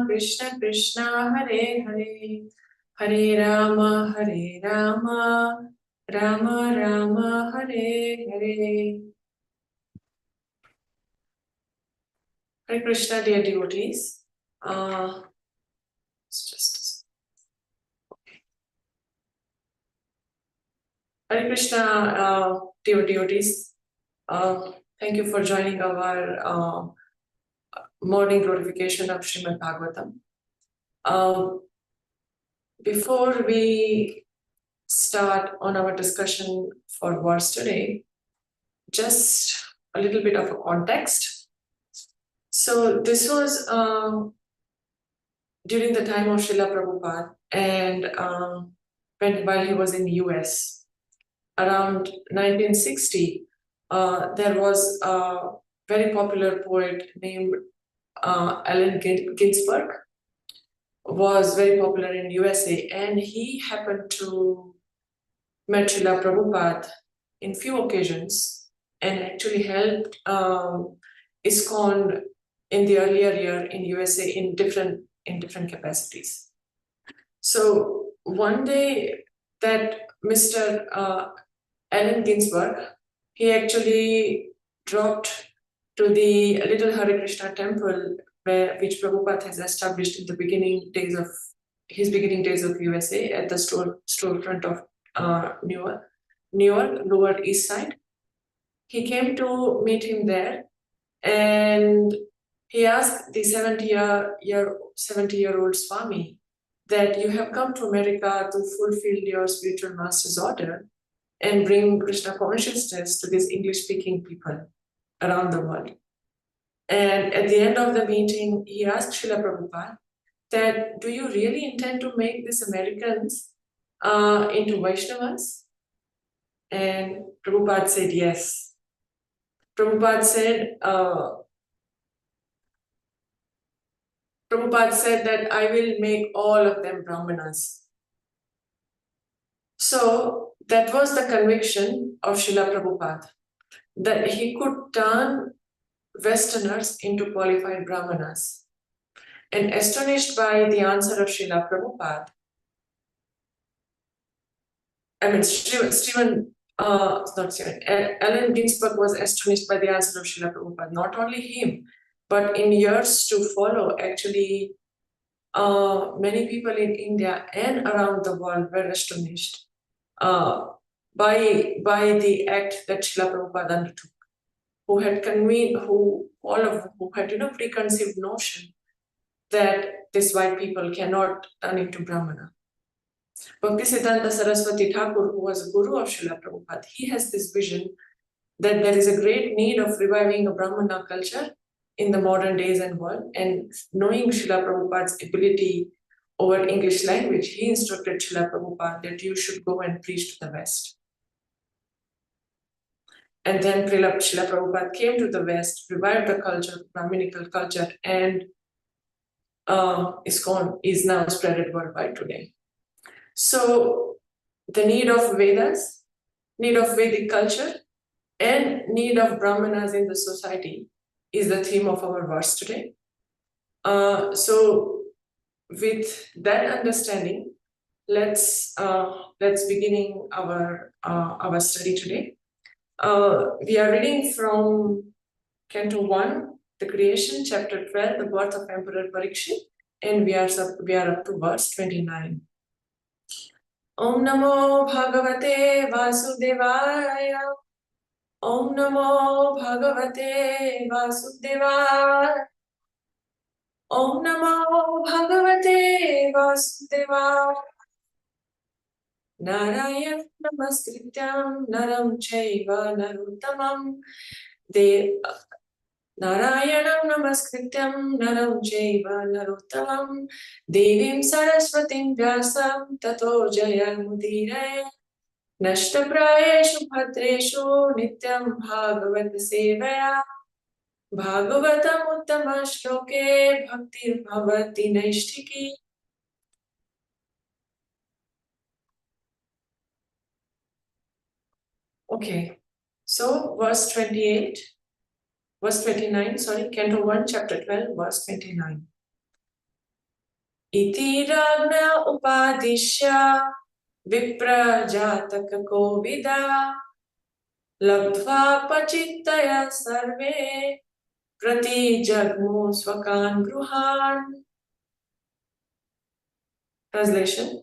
Krishna Krishna Hare Hare, Hare Rama Rama Rama Hare Hare. Hare Krishna, dear devotees. Hare Krishna, dear devotees. Thank you for joining our morning glorification of Srīmad Bhāgavatam. Before we start on our discussion for verse today, just a little bit of a context. So this was during the time of Srila Prabhupada, and while he was in the US, around 1960, there was a very popular poet named Allen Ginsberg, was very popular in USA, and he happened to met Srila Prabhupada in few occasions and actually helped ISKCON in the earlier year in USA in different capacities. So one day that Mr. Allen Ginsberg, he actually dropped to the little Harekrishna temple which Prabhupada has established in the beginning days of USA at the storefront of Newark, Lower East Side. He came to meet him there, and he asked the 70-year-old Swami that you have come to America to fulfill your spiritual master's order and bring Krishna consciousness to these English-speaking people around the world. And at the end of the meeting, he asked Srila Prabhupada that, do you really intend to make these Americans into Vaishnavas? And Prabhupada said yes. Prabhupada said that I will make all of them Brahmanas. So that was the conviction of Srila Prabhupada, that he could turn Westerners into qualified Brahmanas. And astonished by the answer of Srila Prabhupada, Allen Ginsberg was astonished by the answer of Srila Prabhupada. Not only him, but in years to follow, actually, many people in India and around the world were astonished by the act that Srila Prabhupada undertook, who had preconceived notion that these white people cannot turn into Brahmana. Bhaktisiddhanta Saraswati Thakur, who was a guru of Srila Prabhupada, he has this vision that there is a great need of reviving a Brahmana culture in the modern days and world. And knowing Srila Prabhupada's ability over English language, he instructed Srila Prabhupada that you should go and preach to the West. And then Srila Prabhupada came to the West, revived the culture, Brahminical culture, and ISKCON is now spread worldwide today. So the need of Vedas, need of Vedic culture, and need of Brahmanas in the society is the theme of our verse today. So with that understanding, let's beginning our study today. We are reading from Canto 1, the creation, chapter 12, the birth of Emperor Parīkṣit, and we are up to verse 29. Om Namo Bhagavate Vasudevaya. Om Namo Bhagavate Vasudevaya. Om Namo Bhagavate Vasudevaya. Narayana Namaskrityam Naram Chaiva Narottamam Narayanam Namaskrityam Naram Chaiva Narottamam Devim Saraswatim Vyasam Tato Jayamudire Nashtaprayeshu Bhadreshu Nityam Bhagavata Sevaya Bhagavatam Uttama Shloke Bhaktir Bhavati Naishtiki. Okay, so verse 29, Canto 1, chapter 12, verse 29. Iti ragna upadishya vipra jataka kovida labdva pachittaya sarve prati jagmu swakan gruhan. Translation: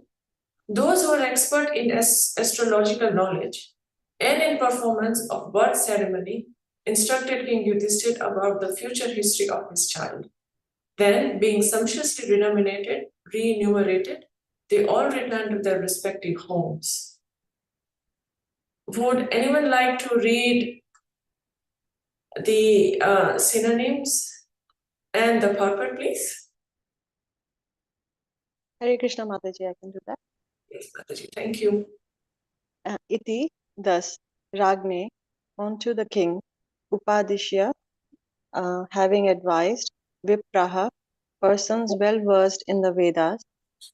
those who are expert in astrological knowledge and in performance of birth ceremony instructed King Yudhishthira about the future history of his child. Then, being sumptuously remunerated, they all returned to their respective homes. Would anyone like to read the synonyms and the purport, please? Hare Krishna, Mataji, I can do that. Yes, Mataji, thank you. Iti, thus, Ragne, unto the king, Upadishya, having advised, Vipraha, persons well versed in the Vedas,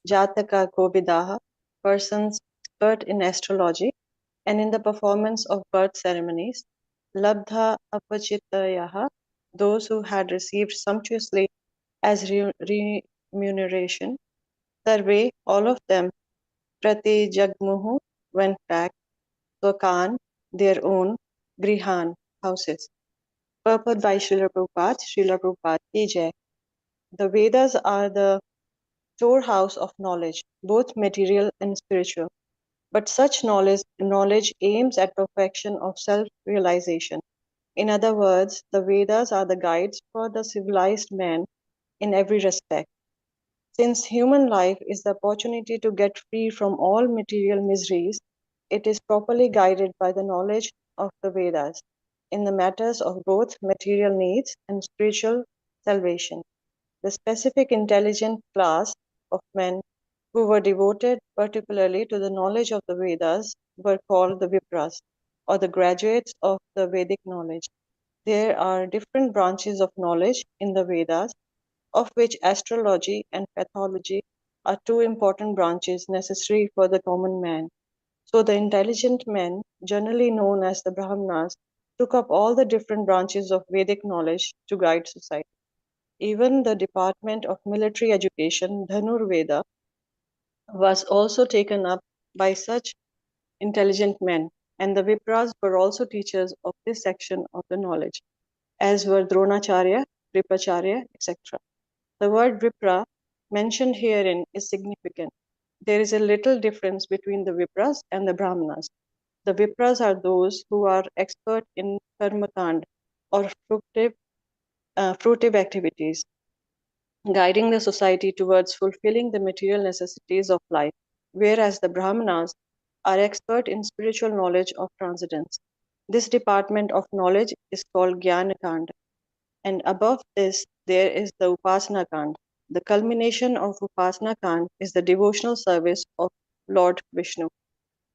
Jataka Kovidaha, persons expert in astrology and in the performance of birth ceremonies, Labdha Apachitayaha, those who had received sumptuously as remuneration, Sarve, all of them, Prati Jagmuhu, went back, Swakan, their own, Grihan, houses. Purport by Srila Prabhupada ki jai. The Vedas are the storehouse of knowledge, both material and spiritual. But such knowledge aims at perfection of self-realization. In other words, the Vedas are the guides for the civilized man in every respect. Since human life is the opportunity to get free from all material miseries, it is properly guided by the knowledge of the Vedas in the matters of both material needs and spiritual salvation. The specific intelligent class of men who were devoted particularly to the knowledge of the Vedas were called the Vipras, or the graduates of the Vedic knowledge. There are different branches of knowledge in the Vedas, of which astrology and pathology are two important branches necessary for the common man. So the intelligent men, generally known as the Brahmanas, took up all the different branches of Vedic knowledge to guide society. Even the department of military education, Dhanurveda, was also taken up by such intelligent men, and the Vipras were also teachers of this section of the knowledge, as were Dronacharya, Kripacharya, etc. The word Vipra mentioned herein is significant. There is a little difference between the Vipras and the Brahmanas. The Vipras are those who are expert in karmakand, or fruitive activities, guiding the society towards fulfilling the material necessities of life, whereas the Brahmanas are expert in spiritual knowledge of transcendence. This department of knowledge is called Jnanakand, and above this there is the Upasana Kand. The culmination of Upasana Kand is the devotional service of Lord Vishnu.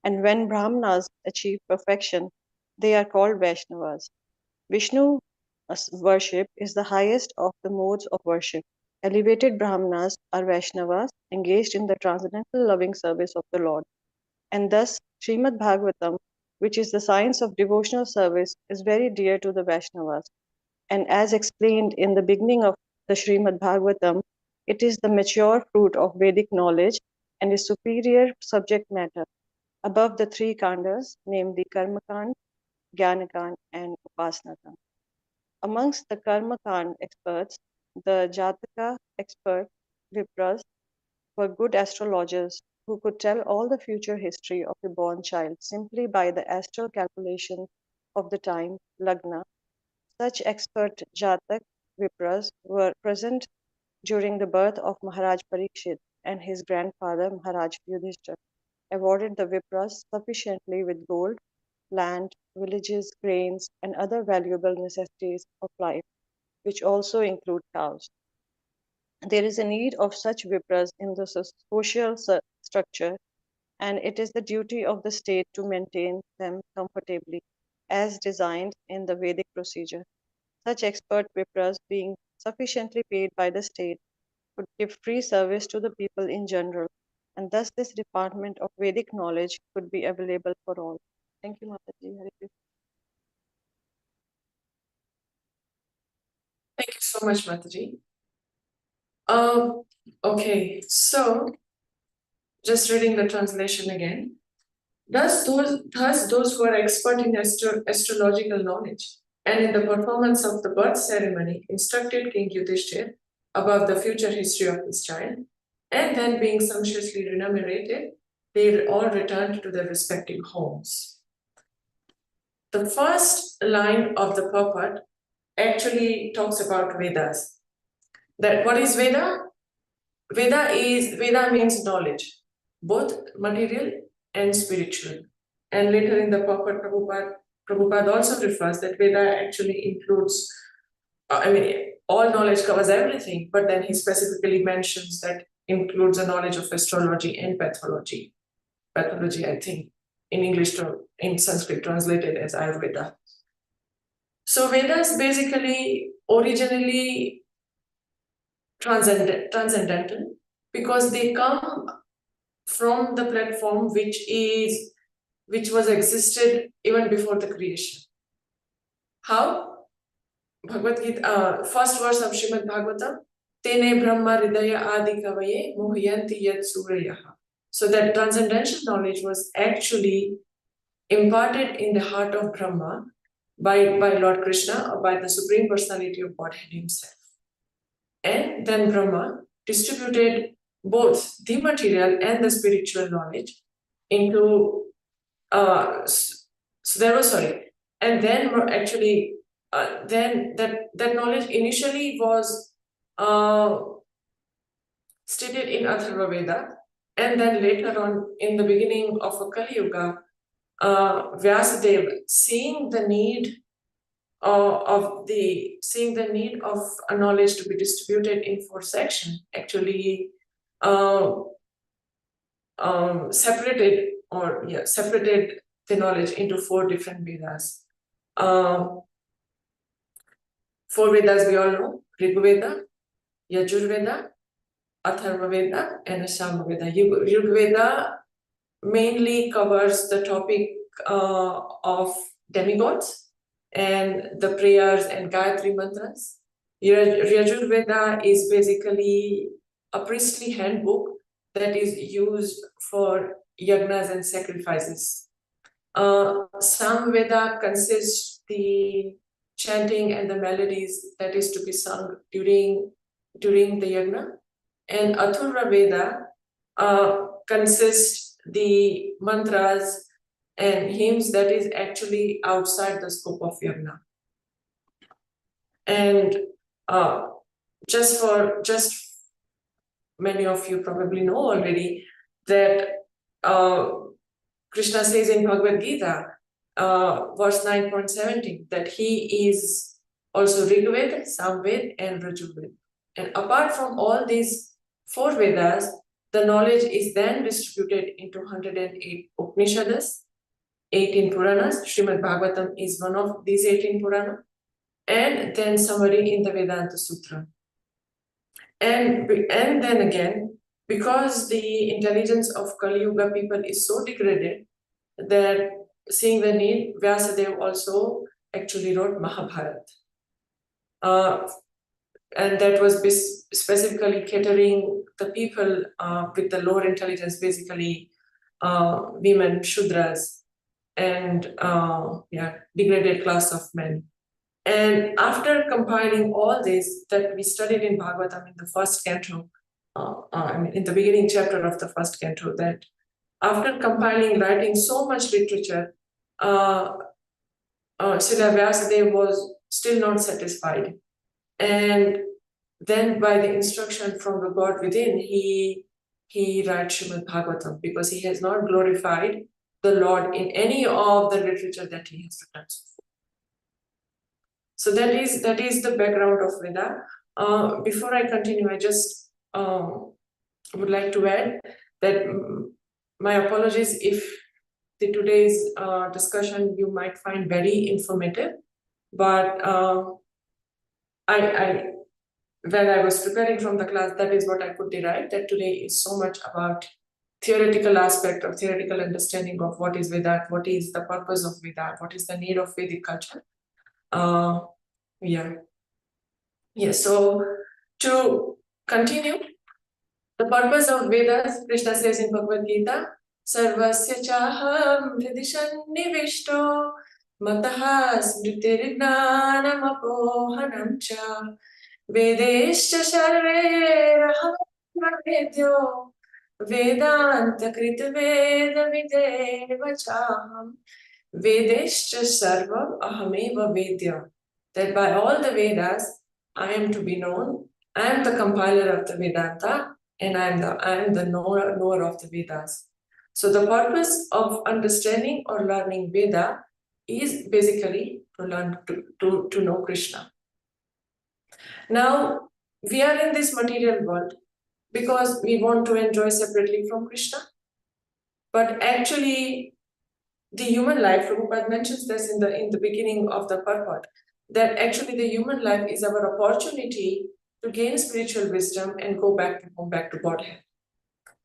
And when Brahmanas achieve perfection, they are called Vaishnavas. Vishnu worship is the highest of the modes of worship. Elevated Brahmanas are Vaishnavas engaged in the transcendental loving service of the Lord. And thus, Srimad Bhagavatam, which is the science of devotional service, is very dear to the Vaishnavas. And as explained in the beginning of the Srimad Bhagavatam, it is the mature fruit of Vedic knowledge and is superior subject matter above the three kandas, namely Karmakand, Jnanakand, and Upasanakand. Amongst the Karmakand experts, the Jataka expert Vipras were good astrologers who could tell all the future history of a born child simply by the astral calculation of the time, Lagna. Such expert Jatak Vipras were present during the birth of Maharaj Parīkṣit, and his grandfather Maharaj Yudhishthira awarded the Vipras sufficiently with gold, land, villages, grains, and other valuable necessities of life, which also include cows. There is a need of such Vipras in the social structure, and it is the duty of the state to maintain them comfortably, as designed in the Vedic procedure. Such expert Vipras, being sufficiently paid by the state, could give free service to the people in general, and thus this department of Vedic knowledge could be available for all. Thank you, Mataji. Hare Krishna. Thank you so much, Mataji. Okay, so just reading the translation again. Thus those who are expert in astrological knowledge and in the performance of the birth ceremony instructed King Yudhishthir about the future history of his child, and then being sumptuously remunerated, they all returned to their respective homes. The first line of the purport actually talks about Vedas. That what is Veda? Veda means knowledge, both material and spiritual. And later in the purport, Prabhupada also refers that Veda actually includes, all knowledge covers everything, but then he specifically mentions that includes a knowledge of astrology and pathology. Pathology, I think, in English, in Sanskrit, translated as Ayurveda. So Vedas basically originally transcendental because they come from the platform which was existed even before the creation. How? Bhagavad Gita, first verse of Srimad Bhagavatam, Tene Brahma Hridaya Adi Kavaye Muhyanti Yat Surayaha. So that transcendental knowledge was actually imparted in the heart of Brahma by Lord Krishna or by the Supreme Personality of Godhead himself. And then Brahma distributed both the material and the spiritual knowledge into and then actually then that knowledge initially was stated in Atharva Veda, and then later on in the beginning of a Kali Yuga, Vyasadeva, seeing the need of a knowledge to be distributed in 4 sections, actually separated the knowledge into 4 different Vedas. 4 Vedas we all know: Rig Veda, Yajur Veda, Atharva Veda, and Samaveda. Rig Veda mainly covers the topic of demigods and the prayers and Gayatri mantras. Yajur Veda is basically a priestly handbook that is used for yagnas and sacrifices. Samaveda consists the chanting and the melodies that is to be sung during the yagna, and Atharva Veda consists the mantras and hymns that is actually outside the scope of yagna. And just many of you probably know already that Krishna says in Bhagavad Gita, verse 9.17, that he is also Rig Veda, Samved, and Rajur Veda. And apart from all these 4 Vedas, the knowledge is then distributed into 108 Upanishads, 18 Puranas. Srimad Bhagavatam is one of these 18 Puranas, and then summary in the Vedanta Sutra. And then again, because the intelligence of Kali Yuga people is so degraded that seeing the need, Vyasadeva also actually wrote Mahabharata. And that was specifically catering the people with the lower intelligence, basically women, Shudras, and degraded class of men. And after compiling all this that we studied in Bhagavatam in the first canto, in the beginning chapter of the first canto, that after compiling, writing so much literature, Srila Vyasadeva was still not satisfied. And then by the instruction from the God within, he writes Srimad Bhagavatam, because he has not glorified the Lord in any of the literature that he has written. So that is the background of Veda. Before I continue, I just would like to add that my apologies if today's discussion you might find very informative, but when I was preparing from the class, that is what I could derive, that today is so much about theoretical aspect or theoretical understanding of what is Veda, what is the purpose of Veda, what is the need of Vedic culture. So to continue. The purpose of Vedas, Krishna says in Bhagavad Gita, Sarvasya chaham hridishan mataha smritirgnanam apohanam cha vedescha sarveraham vedyo vedanta krita veda videva chaham vedescha sarvam ahameva vedya. That by all the Vedas, I am to be known. I am the compiler of the Vedanta, and I am the knower of the Vedas. So the purpose of understanding or learning Veda is basically to learn to know Krishna. Now, we are in this material world because we want to enjoy separately from Krishna. But actually, the human life, Prabhupada mentions this in the beginning of the purport, that actually the human life is our opportunity to gain spiritual wisdom and go back to Godhead.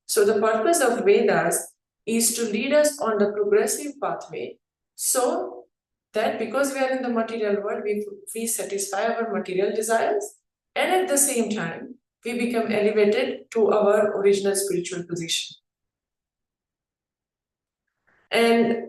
So the purpose of Vedas is to lead us on the progressive pathway, so that because we are in the material world, we satisfy our material desires, and at the same time, we become elevated to our original spiritual position. And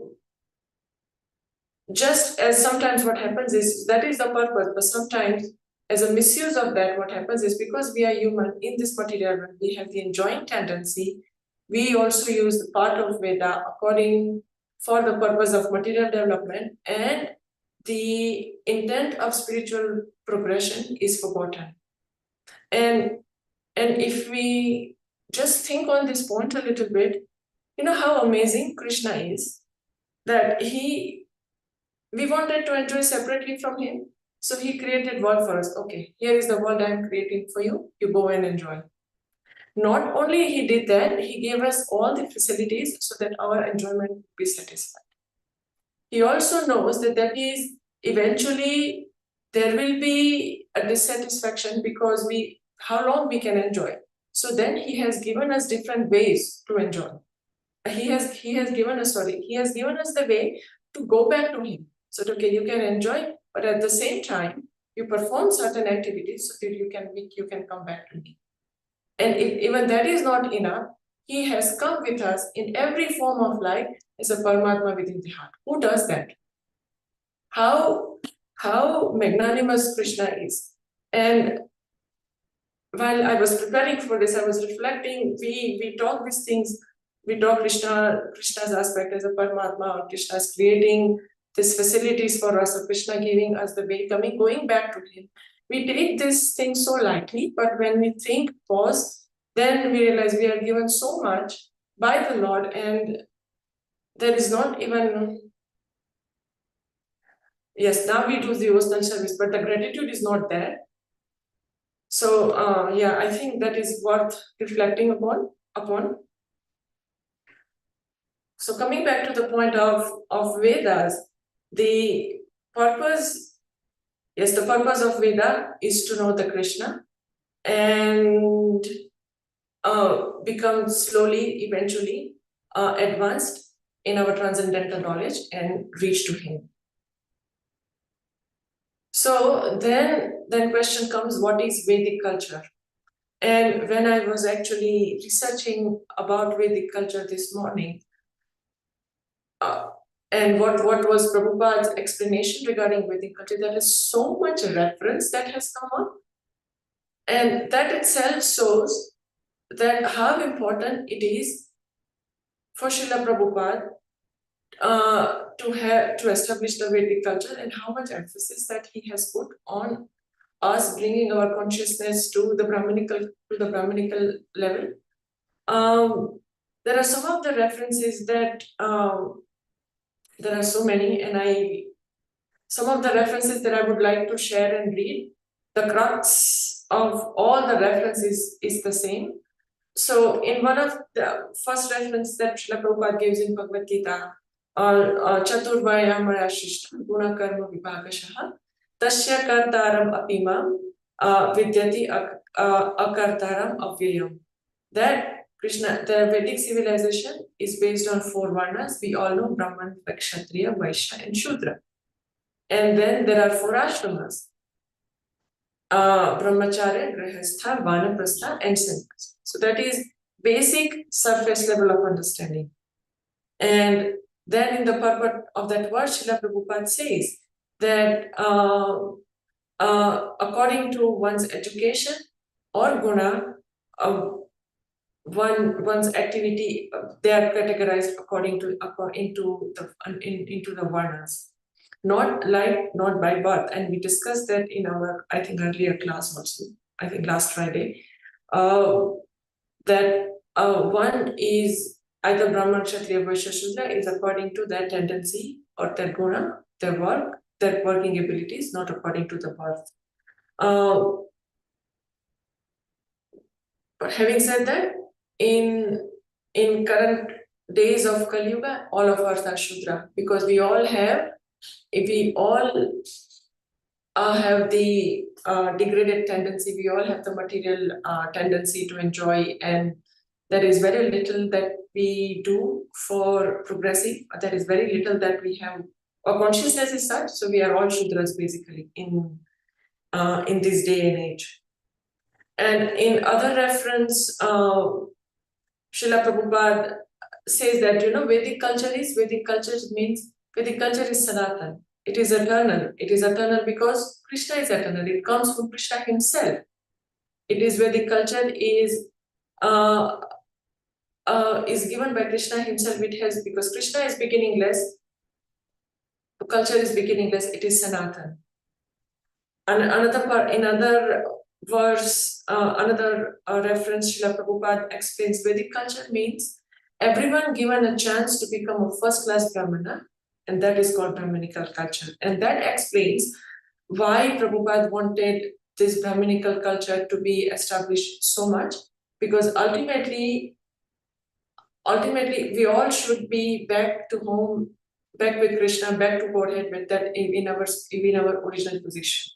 just as sometimes what happens is, that is the purpose, but sometimes as a misuse of that, what happens is, because we are human in this material world, we have the enjoying tendency, we also use the part of Veda for the purpose of material development, and the intent of spiritual progression is forgotten. And if we just think on this point a little bit, you know how amazing Krishna is, that we wanted to enjoy separately from him. So he created world for us. Okay, here is the world I am creating for you. You go and enjoy. Not only he did that, he gave us all the facilities so that our enjoyment will be satisfied. He also knows that eventually there will be a dissatisfaction because how long we can enjoy. So then he has given us different ways to enjoy. He has given us the way to go back to him. So okay, you can enjoy, but at the same time, you perform certain activities so that you can come back to me. And if even that is not enough, he has come with us in every form of life as a Paramatma within the heart. Who does that? How magnanimous Krishna is. And while I was preparing for this, I was reflecting, we talk these things, we talk Krishna's aspect as a Paramatma, or Krishna's creating these facilities for us, or Krishna giving us the way, going back to him. We take this thing so lightly, but when we think, pause, then we realize we are given so much by the Lord, and there is not even, yes, now we do the devotional service, but the gratitude is not there. So yeah, I think that is worth reflecting upon. So coming back to the point of Vedas, the purpose of Veda is to know the Krishna and become slowly, eventually advanced in our transcendental knowledge and reach to him. So then question comes, what is Vedic culture? And when I was actually researching about Vedic culture this morning, and what was Prabhupada's explanation regarding Vedic culture, there is so much reference that has come up. And that itself shows that how important it is for Srila Prabhupada to establish the Vedic culture, and how much emphasis that he has put on us bringing our consciousness to the Brahminical level. There are some of the references that there are so many, and some of the references that I would like to share and read. The crux of all the references is the same. So in one of the first reference that Srila Prabhupada gives in Bhagavad Gita, Chaturvaya Marashishta Guna Karma Vibhagashaha Tasya Kartaram Apimam Vidyati Akartaram Avyayam. That Krishna, the Vedic civilization is based on 4 varnas. We all know Brahman, Kshatriya, Vaishya, and Shudra. And then there are 4 ashramas. brahmacharya, grihastha, vanaprastha, and sannyas. So that is basic surface level of understanding. And then in the purport of that verse, Srila Prabhupada says that according to one's education or guna, one's activity, they are categorized according to into the varnas, not by birth. And we discussed that in our, I think, earlier class also, I think last Friday, that one is either Brahman, Kshatriya, Vaishya, Shudra is according to their tendency or their guna, their work, their working abilities, not according to the birth. But having said that, in current days of Kali Yuga, all of us are Shudra, because we all have the degraded tendency, we all have the material tendency to enjoy, and there is very little that we do for progressing. There is very little that we have. Our consciousness is such, so we are all Shudras basically in this day and age. And in other reference, Srila Prabhupada says that, Vedic culture means Vedic culture is Sanatan. It is eternal. It is eternal because Krishna is eternal. It comes from Krishna himself. It is Vedic culture is given by Krishna himself. It has, because Krishna is beginningless, the culture is beginningless. It is Sanatan. And another verse, another reference, Srila Prabhupada explains Vedic culture means everyone given a chance to become a first-class Brahmana, and that is called Brahminical culture. And that explains why Prabhupada wanted this Brahminical culture to be established so much, because ultimately we all should be back to home, back with Krishna, back to Godhead, with that in our original position.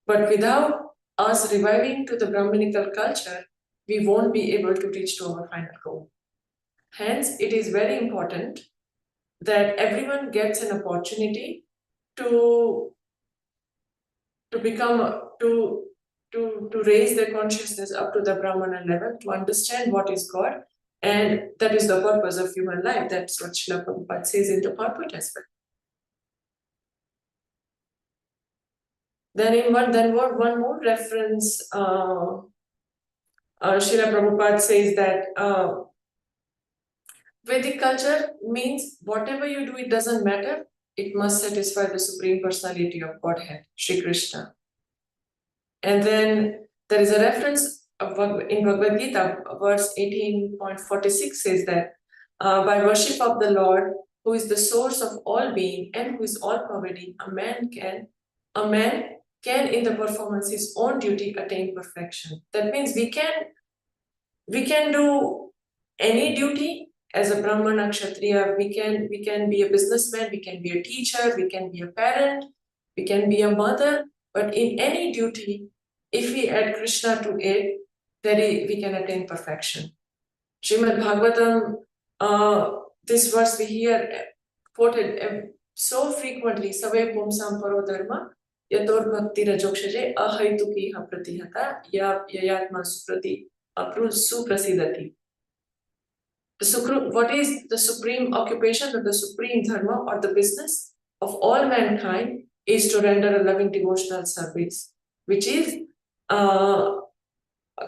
But without us reviving to the Brahminical culture, we won't be able to reach to our final goal. Hence, it is very important that everyone gets an opportunity to raise their consciousness up to the Brahmana level, to understand what is God, and that is the purpose of human life. That's what Srila Prabhupada says in the purport as well. Then one more reference, Srila Prabhupada says that Vedic culture means whatever you do, it doesn't matter. It must satisfy the Supreme Personality of Godhead, Shri Krishna. And then there is a reference in Bhagavad Gita, verse 18.46 says that by worship of the Lord, who is the source of all being and who is all pervading, a man can in the performance his own duty attain perfection. That means we can do any duty as a Brahmana, Kshatriya. We can be a businessman, we can be a teacher, we can be a parent, we can be a mother, but in any duty, if we add Krishna to it, then we can attain perfection. Srimad Bhagavatam, this verse we hear quoted so frequently, Savai Pumsam Paro Dharma, Yator Bhakti Rajokshaje, Ahaituki Hapratihata, Yayatma Suprasidati. What is the supreme occupation or the supreme dharma or the business of all mankind is to render a loving devotional service, which is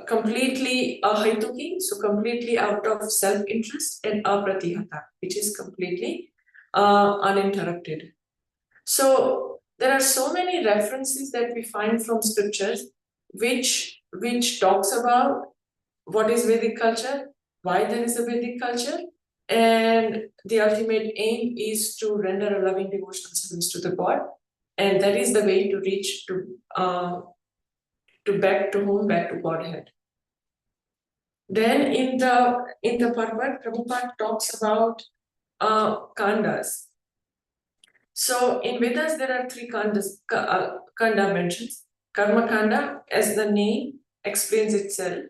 completely ahaituki, so completely out of self-interest, and apratihata, which is completely uninterrupted. So there are so many references that we find from scriptures which talks about what is Vedic culture, why there is a Vedic culture, and the ultimate aim is to render a loving devotional service to the God, and that is the way to reach to back to home, back to Godhead. Then in the Parvat, Prabhupada talks about kandas. So in Vedas there are three kandas, kanda mentions. Karma kanda, as the name explains itself,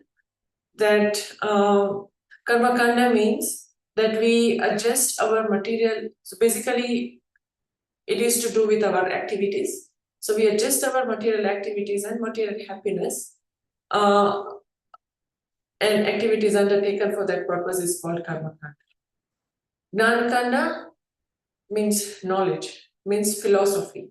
that karma kanda means that we adjust our material. So basically, it is to do with our activities. So we adjust our material activities and material happiness, and activities undertaken for that purpose is called karma kanda. Jnana kanda means knowledge, means philosophy.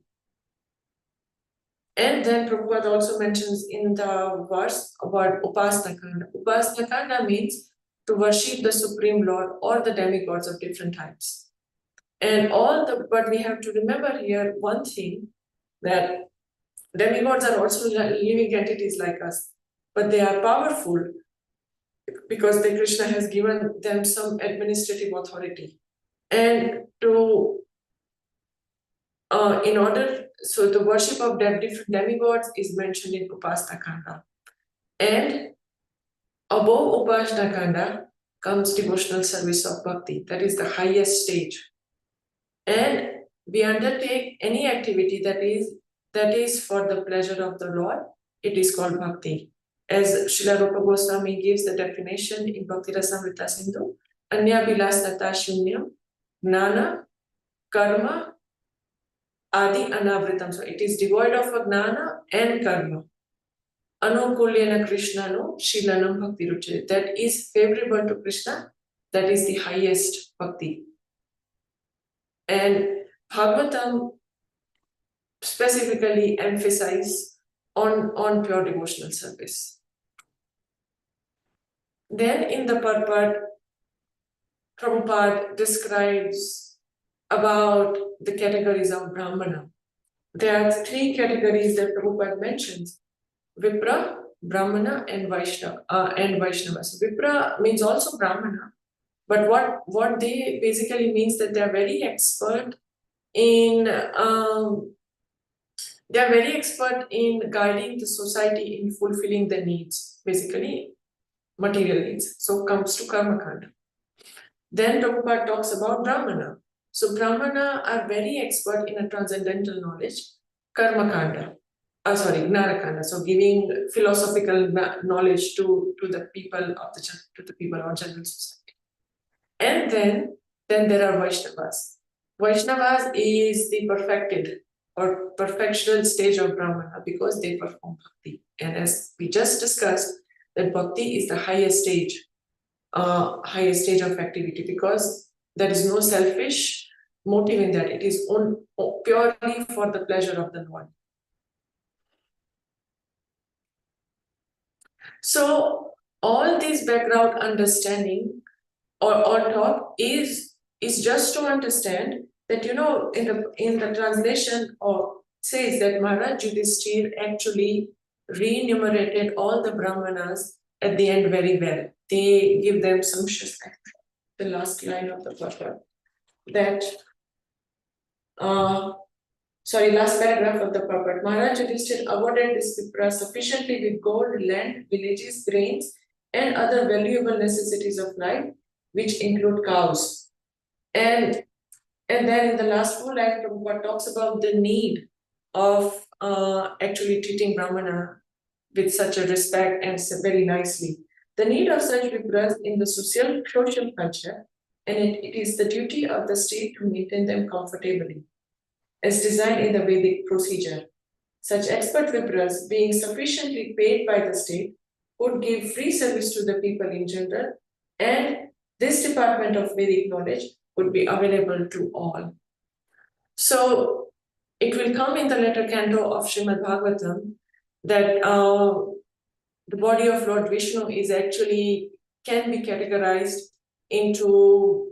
And then Prabhupada also mentions in the verse about Upasana kanda. Upasana kanda means to worship the Supreme Lord or the demigods of different types. And but we have to remember here one thing, that demigods are also living entities like us, but they are powerful because the Krishna has given them some administrative authority. And so the worship of different demigods is mentioned in Upasana kanda. And above Upasana kanda comes devotional service of bhakti. That is the highest stage. And we undertake any activity that is for the pleasure of the Lord. It is called bhakti. As Srila Rupa Goswami gives the definition in Bhakti Rasamrita Sindhu, Anya Vilasnata Shunyam, Gnana, Karma, Adi Anavritam. So it is devoid of Gnana and Karma. Anukulyena Krishnano Shilanam Bhakti Ruchite. That is favorable to Krishna. That is the highest bhakti. And Bhagavatam specifically emphasize on pure devotional service. Then in the purport, Prabhupada describes about the categories of Brahmana. There are 3 categories that Prabhupada mentions: Vipra, Brahmana, and Vaishnava. So Vipra means also Brahmana, but what they basically means that they are very expert in guiding the society in fulfilling the needs, basically material needs. So comes to karma kanda. Then Prabhupada talks about Brahmana. So Brahmana are very expert in a transcendental knowledge, karma kanda. Gnana kanda. So giving philosophical knowledge to the people or general society. And then there are Vaishnavas. Vaishnavas is the perfected or perfectional stage of Brahmana because they perform bhakti. And as we just discussed, that bhakti is the highest stage of activity, because there is no selfish motive in that. It is purely for the pleasure of the Lord. So all this background understanding or talk is just to understand that, in the translation says that Maharaj Yudhishthira actually re-enumerated all the Brahmanas at the end very well. They give them some the last line of the purport. Last paragraph of the purport. Maharaj Yudhishthira awarded this Vipra sufficiently with gold, land, villages, grains, and other valuable necessities of life, which include cows. And then in the last 4 lines, Prabhupada talks about the need of actually treating Brahmana with such a respect and very nicely. The need of such Vipras in the social culture, and it is the duty of the state to maintain them comfortably, as designed in the Vedic procedure. Such expert Vipras, being sufficiently paid by the state, would give free service to the people in general, and this department of Vedic knowledge would be available to all. So it will come in the later canto of Srimad Bhagavatam that the body of Lord Vishnu can be categorized into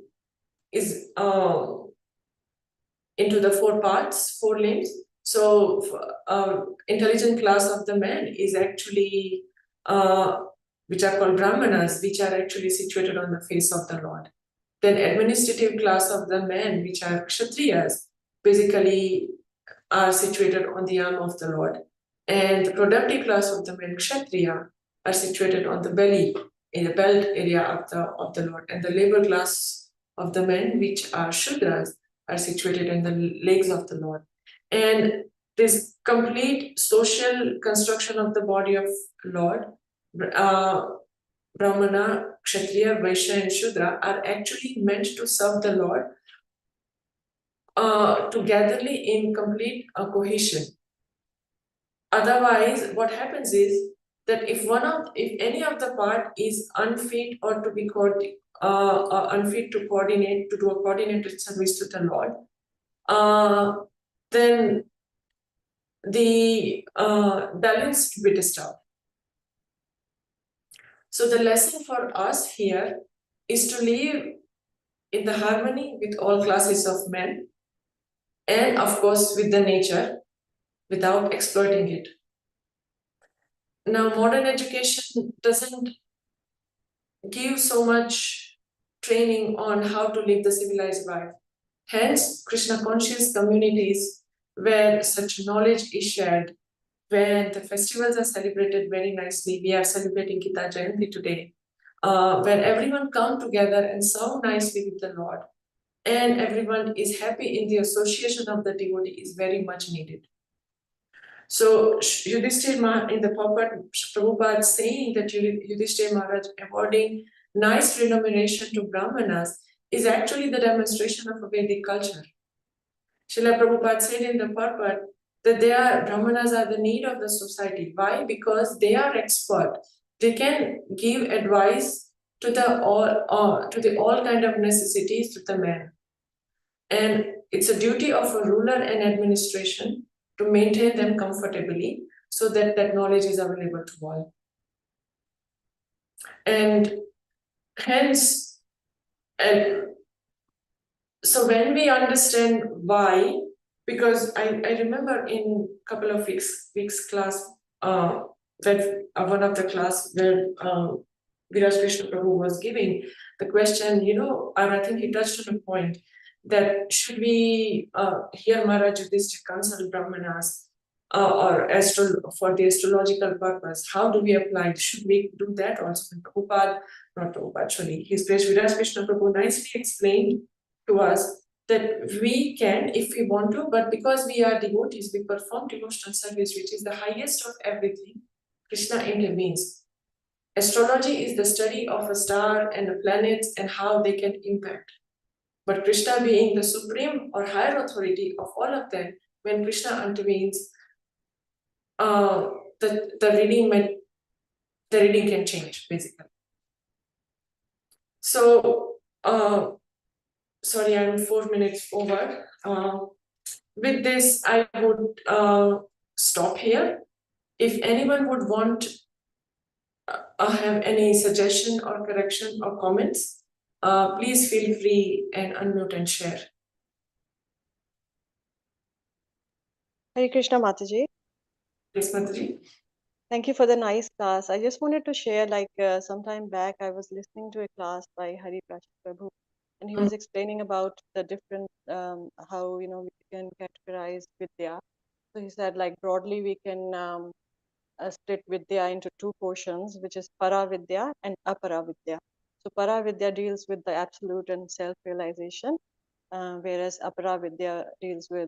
the 4 parts, 4 limbs. So intelligent class of the man is actually which are called Brahmanas, which are actually situated on the face of the Lord. Then administrative class of the men, which are Kshatriyas, basically are situated on the arm of the Lord. And the productive class of the men, Kshatriya, are situated on the belly, in the belt area of the Lord. And the labor class of the men, which are Shudras, are situated in the legs of the Lord. And this complete social construction of the body of Lord, Brahmana, Kshatriya, Vaishya, and Shudra are actually meant to serve the Lord togetherly in complete cohesion. Otherwise, what happens is that if any of the part is unfit or to be unfit to coordinate, to do a coordinated service to the Lord, then the balance to be disturbed. So the lesson for us here is to live in the harmony with all classes of men, and of course with the nature, without exploiting it. Now, modern education doesn't give so much training on how to live the civilized life. Hence, Krishna conscious communities where such knowledge is shared, where the festivals are celebrated very nicely. We are celebrating Gita Jayanti today, where everyone come together and serve nicely with the Lord, and everyone is happy in the association of the devotee is very much needed. So Yudhishthira in the purport, Prabhupada saying that Yudhishthira Maharaj awarding nice remuneration to Brahmanas is actually the demonstration of a Vedic culture. Srila Prabhupada said in the purport that Brahmanas are the need of the society. Why? Because they are expert. They can give advice to the all kind of necessities to the man. And it's a duty of a ruler and administration to maintain them comfortably so that that knowledge is available to all. And hence, so when we understand why, because I remember in a couple of weeks class, that one of the class where Viraj Krishna Prabhu was giving the question, and I think he touched on a point that should we hear Maharaj Yudhishthira consult Brahmanas or for the astrological purpose? How do we apply it? Should we do that also? Not Prabhupada, actually, His Grace Viraj Krishna Prabhu nicely explained to us that we can, if we want to, but because we are devotees, we perform devotional service, which is the highest of everything. Krishna intervenes. Astrology is the study of a star and the planets and how they can impact. But Krishna being the supreme or higher authority of all of them, when Krishna intervenes, the reading can change, basically. So, sorry, I'm 4 minutes over. With this, I would stop here. If anyone would want have any suggestion or correction or comments, please feel free and unmute and share. Hare Krishna, Mataji. Yes, Mataji. Thank you for the nice class. I just wanted to share, some time back, I was listening to a class by Hari Prabhu, and he was explaining about the different, how, we can categorize Vidya. So he said, broadly, we can split Vidya into two portions, which is Para Vidya and Apara Vidya. So Para Vidya deals with the absolute and self-realization, whereas Apara Vidya deals with,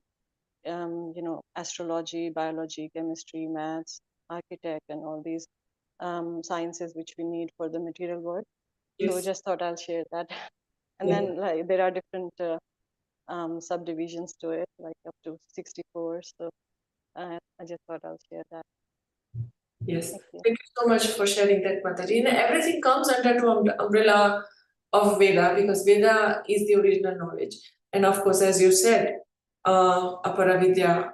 astrology, biology, chemistry, maths, architect, and all these sciences which we need for the material world. Yes. So just thought I'll share that. And then there are different subdivisions to it, up to 64. So I just thought I'll share that. Yes, thank you so much for sharing that, Mataji. And everything comes under the umbrella of Veda, because Veda is the original knowledge. And of course, as you said, Apara Vidya,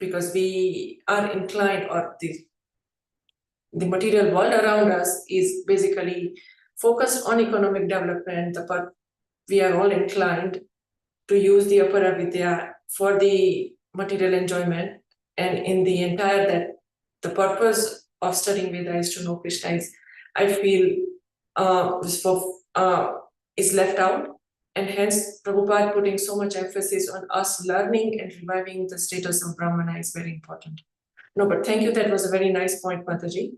because we are inclined, or the material world around us is basically focused on economic development, but we are all inclined to use the Apara Vidya for the material enjoyment. And in the entire that, the purpose of studying Veda is to know Krishna I feel, is left out. And hence, Prabhupada putting so much emphasis on us learning and reviving the status of Brahmana is very important. No, but thank you. That was a very nice point, Mataji.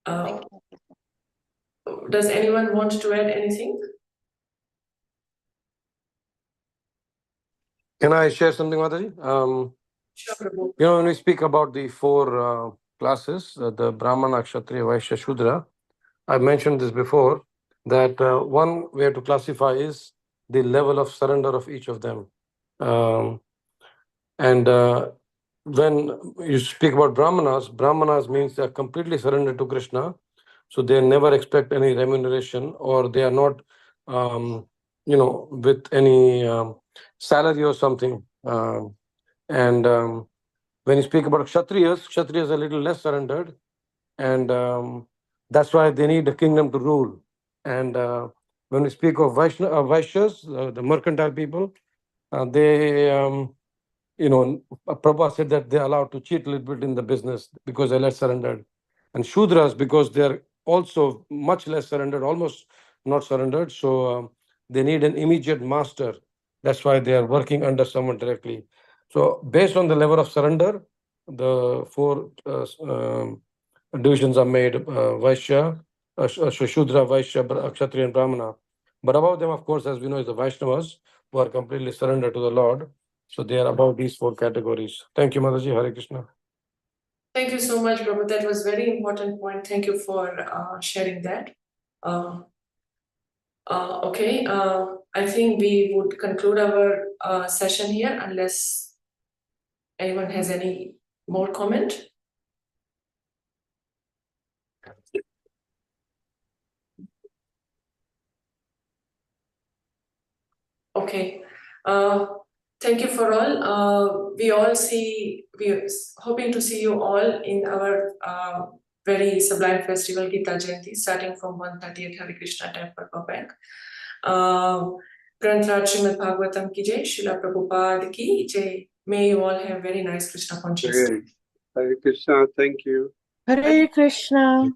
Thank you. Does anyone want to add anything? Can I share something, Mataji? Sure, Prabhu. When we speak about the four classes, the Brahmana, Kshatriya, Vaishya, Shudra, I mentioned this before, that one way to classify is the level of surrender of each of them. And when you speak about Brahmanas means they are completely surrendered to Krishna. So they never expect any remuneration, or they are not, with any salary or something. And when you speak about Kshatriyas are a little less surrendered, and that's why they need a kingdom to rule. And when we speak of Vaishyas, the mercantile people, they, Prabhupada said that they're allowed to cheat a little bit in the business because they're less surrendered. And Shudras, because they're also much less surrendered, almost not surrendered. So they need an immediate master. That's why they are working under someone directly. So based on the level of surrender, the four divisions are made: Vaishya, Shudra, Vaishya, Kshatriya, and Brahmana. But above them, of course, as we know, is the Vaishnavas, who are completely surrendered to the Lord. So they are above these four categories. Thank you, Mataji. Hare Krishna. Thank you so much, Prabhu. That was very important point. Thank you for sharing that. Okay, I think we would conclude our session here unless anyone has any more comment. Okay, thank you for all. We are hoping to see you all in our very sublime festival Gita Jayanti, starting from 1:30 at harekrishnatemple.bank. Granth srimadbhagavatam ki jai, Srila Prabhupada ki jai. May you all have very nice Krishna consciousness. Hare Krishna, thank you. Hare Krishna.